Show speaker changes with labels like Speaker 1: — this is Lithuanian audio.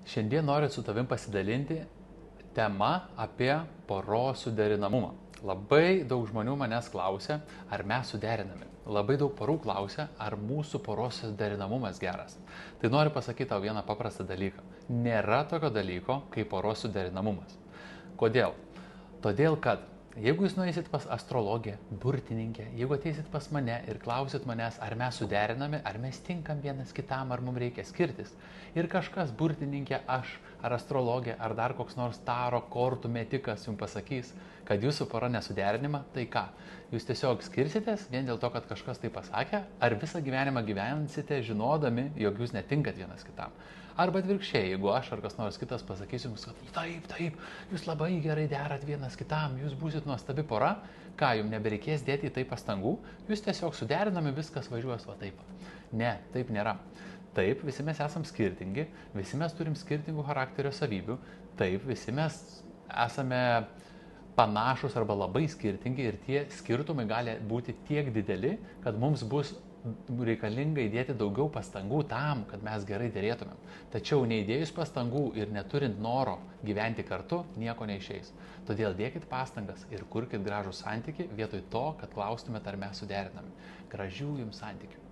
Speaker 1: Šiandien noriu su tavim pasidalinti tema apie poros suderinamumą. Labai daug žmonių manęs klausia, ar mes suderinami. Labai daug porų klausia, ar mūsų poros suderinamumas geras. Tai noriu pasakyti tau vieną paprastą dalyką. Nėra tokio dalyko kaip poros suderinamumas. Kodėl? Todėl, kad jeigu jūs nueisit pas astrologę, burtininkę, jeigu ateisit pas mane ir klausit manęs, ar mes suderinami, ar mes tinkam vienas kitam, ar mums reikia skirtis, ir kažkas burtininkė, aš, ar astrologė, ar dar koks nors taro kortų metikas jums pasakys, kad jūsų pora nesuderinima, tai ką? Jūs tiesiog skirsitės vien dėl to, kad kažkas tai pasakė, ar visą gyvenimą gyvensite žinodami, jog jūs netinkat vienas kitam. Arba atvirkščiai, jeigu aš ar kas nors kitas pasakys jums, kad taip, jūs labai gerai derat vienas kitam, jūs būsit nuostabi pora, ką jums nebereikės dėti į tai pastangų, jūs tiesiog suderinami, viskas važiuos va taip. Ne, taip nėra. Taip, visi mes esam skirtingi, visi mes turim skirtingų charakterio savybių, taip, visi mes esame panašus arba labai skirtingi ir tie skirtumai gali būti tiek dideli, kad mums bus reikalinga įdėti daugiau pastangų tam, kad mes gerai dėrėtumėm. Tačiau neįdėjus pastangų ir neturint noro gyventi kartu, nieko neišeis. Todėl dėkit pastangas ir kurkit gražų santykį vietoj to, kad klaustumėt, ar mes suderinami. Gražių jums santykių.